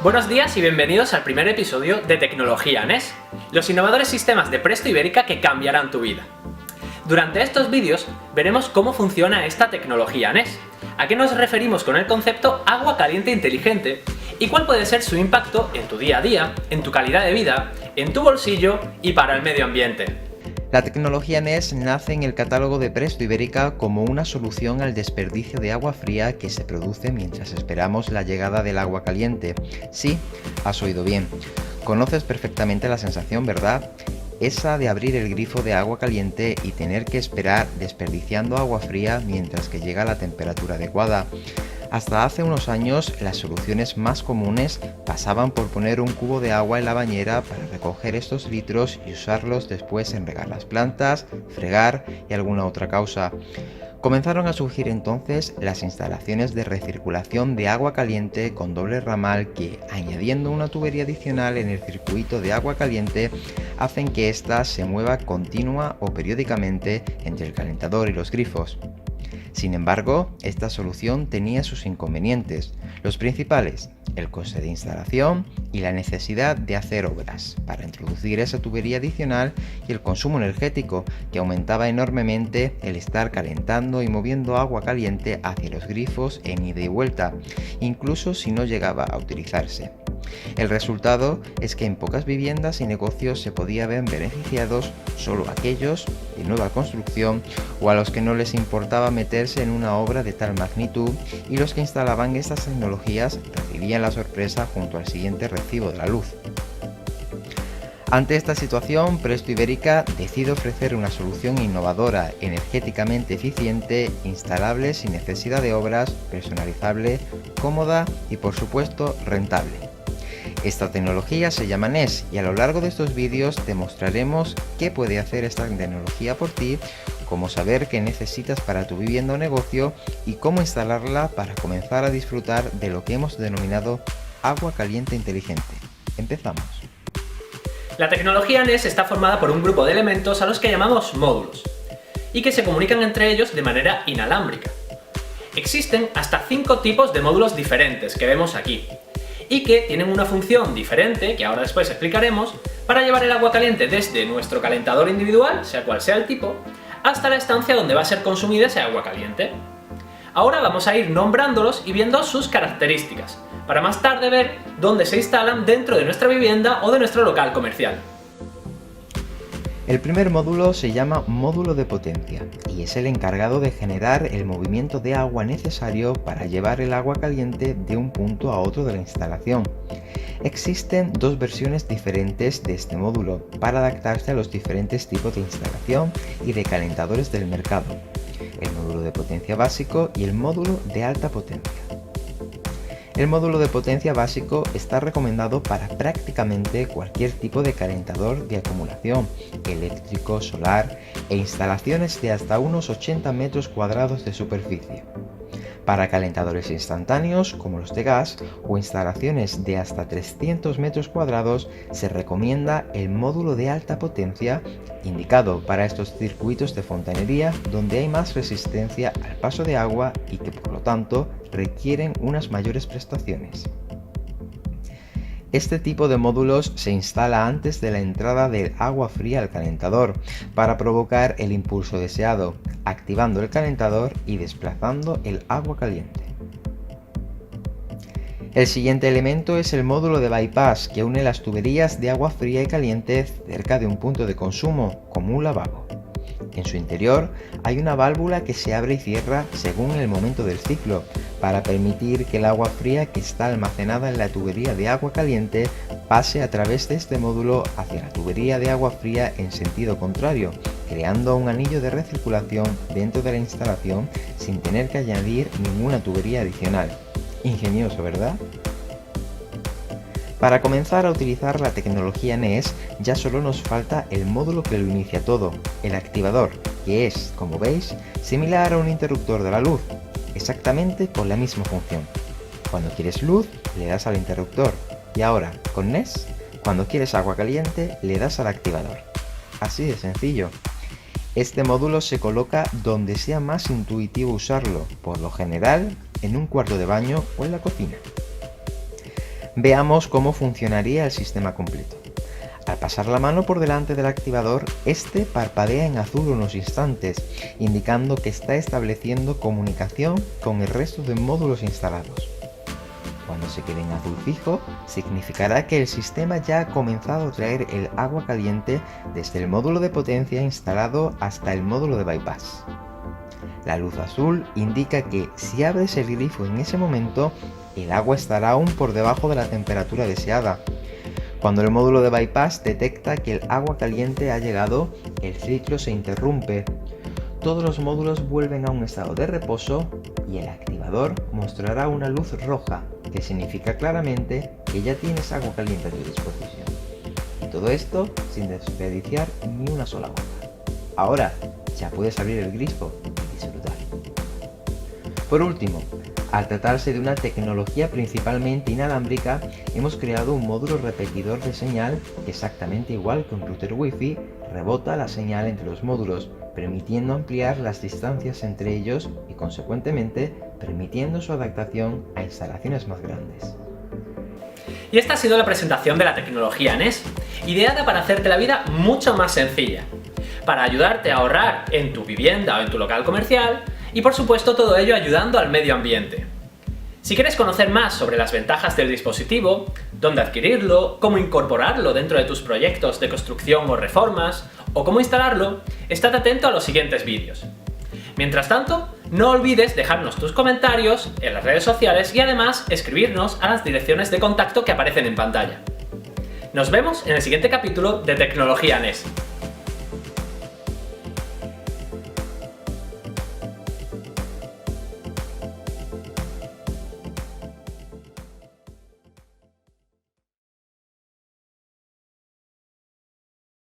Buenos días y bienvenidos al primer episodio de Tecnología NES, los innovadores sistemas de Presto Ibérica que cambiarán tu vida. Durante estos vídeos veremos cómo funciona esta tecnología NES, a qué nos referimos con el concepto agua caliente inteligente y cuál puede ser su impacto en tu día a día, en tu calidad de vida, en tu bolsillo y para el medio ambiente. La tecnología NES nace en el catálogo de Presto Ibérica como una solución al desperdicio de agua fría que se produce mientras esperamos la llegada del agua caliente. Sí, has oído bien. Conoces perfectamente la sensación, ¿verdad? Esa de abrir el grifo de agua caliente y tener que esperar desperdiciando agua fría mientras que llega la temperatura adecuada. Hasta hace unos años, las soluciones más comunes pasaban por poner un cubo de agua en la bañera para recoger estos litros y usarlos después en regar las plantas, fregar y alguna otra causa. Comenzaron a surgir entonces las instalaciones de recirculación de agua caliente con doble ramal que, añadiendo una tubería adicional en el circuito de agua caliente, hacen que ésta se mueva continua o periódicamente entre el calentador y los grifos. Sin embargo, esta solución tenía sus inconvenientes, los principales, el coste de instalación y la necesidad de hacer obras para introducir esa tubería adicional y el consumo energético, que aumentaba enormemente el estar calentando y moviendo agua caliente hacia los grifos en ida y vuelta, incluso si no llegaba a utilizarse. El resultado es que en pocas viviendas y negocios se podía ver beneficiados solo aquellos de nueva construcción o a los que no les importaba meterse en una obra de tal magnitud, y los que instalaban estas tecnologías recibían la sorpresa junto al siguiente recibo de la luz. Ante esta situación, Presto Ibérica decide ofrecer una solución innovadora, energéticamente eficiente, instalable sin necesidad de obras, personalizable, cómoda y por supuesto rentable. Esta tecnología se llama NES y a lo largo de estos vídeos te mostraremos qué puede hacer esta tecnología por ti, cómo saber qué necesitas para tu vivienda o negocio y cómo instalarla para comenzar a disfrutar de lo que hemos denominado agua caliente inteligente. Empezamos. La tecnología NES está formada por un grupo de elementos a los que llamamos módulos, y que se comunican entre ellos de manera inalámbrica. Existen hasta 5 tipos de módulos diferentes que vemos aquí, y que tienen una función diferente, que ahora después explicaremos, para llevar el agua caliente desde nuestro calentador individual, sea cual sea el tipo, hasta la estancia donde va a ser consumida ese agua caliente. Ahora vamos a ir nombrándolos y viendo sus características, para más tarde ver dónde se instalan dentro de nuestra vivienda o de nuestro local comercial. El primer módulo se llama módulo de potencia y es el encargado de generar el movimiento de agua necesario para llevar el agua caliente de un punto a otro de la instalación. Existen dos versiones diferentes de este módulo para adaptarse a los diferentes tipos de instalación y de calentadores del mercado: el módulo de potencia básico y el módulo de alta potencia. El módulo de potencia básico está recomendado para prácticamente cualquier tipo de calentador de acumulación, eléctrico, solar e instalaciones de hasta unos 80 metros cuadrados de superficie. Para calentadores instantáneos como los de gas o instalaciones de hasta 300 metros cuadrados se recomienda el módulo de alta potencia, indicado para estos circuitos de fontanería donde hay más resistencia al paso de agua y que por lo tanto requieren unas mayores prestaciones. Este tipo de módulos se instala antes de la entrada del agua fría al calentador para provocar el impulso deseado, activando el calentador y desplazando el agua caliente. El siguiente elemento es el módulo de bypass, que une las tuberías de agua fría y caliente cerca de un punto de consumo, como un lavabo. En su interior hay una válvula que se abre y cierra según el momento del ciclo, para permitir que el agua fría que está almacenada en la tubería de agua caliente pase a través de este módulo hacia la tubería de agua fría en sentido contrario, creando un anillo de recirculación dentro de la instalación sin tener que añadir ninguna tubería adicional. Ingenioso, ¿verdad? Para comenzar a utilizar la tecnología NES ya solo nos falta el módulo que lo inicia todo, el activador, que es, como veis, similar a un interruptor de la luz, exactamente con la misma función. Cuando quieres luz, le das al interruptor, y ahora, con NES, cuando quieres agua caliente, le das al activador. Así de sencillo. Este módulo se coloca donde sea más intuitivo usarlo, por lo general en un cuarto de baño o en la cocina. Veamos cómo funcionaría el sistema completo. Al pasar la mano por delante del activador, este parpadea en azul unos instantes, indicando que está estableciendo comunicación con el resto de módulos instalados. Cuando se quede en azul fijo, significará que el sistema ya ha comenzado a traer el agua caliente desde el módulo de potencia instalado hasta el módulo de bypass. La luz azul indica que si abres el grifo en ese momento, el agua estará aún por debajo de la temperatura deseada. Cuando el módulo de bypass detecta que el agua caliente ha llegado, el ciclo se interrumpe. Todos los módulos vuelven a un estado de reposo y el activador mostrará una luz roja, que significa claramente que ya tienes agua caliente a tu disposición. Y todo esto sin desperdiciar ni una sola gota. Ahora ya puedes abrir el grifo y disfrutar. Por último, al tratarse de una tecnología principalmente inalámbrica, hemos creado un módulo repetidor de señal que, exactamente igual que un router Wi-Fi, rebota la señal entre los módulos, permitiendo ampliar las distancias entre ellos y, consecuentemente, permitiendo su adaptación a instalaciones más grandes. Y esta ha sido la presentación de la tecnología NES, ideada para hacerte la vida mucho más sencilla, para ayudarte a ahorrar en tu vivienda o en tu local comercial, y por supuesto todo ello ayudando al medio ambiente. Si quieres conocer más sobre las ventajas del dispositivo, dónde adquirirlo, cómo incorporarlo dentro de tus proyectos de construcción o reformas, o cómo instalarlo, estate atento a los siguientes vídeos. Mientras tanto, no olvides dejarnos tus comentarios en las redes sociales y además escribirnos a las direcciones de contacto que aparecen en pantalla. Nos vemos en el siguiente capítulo de Tecnología NES.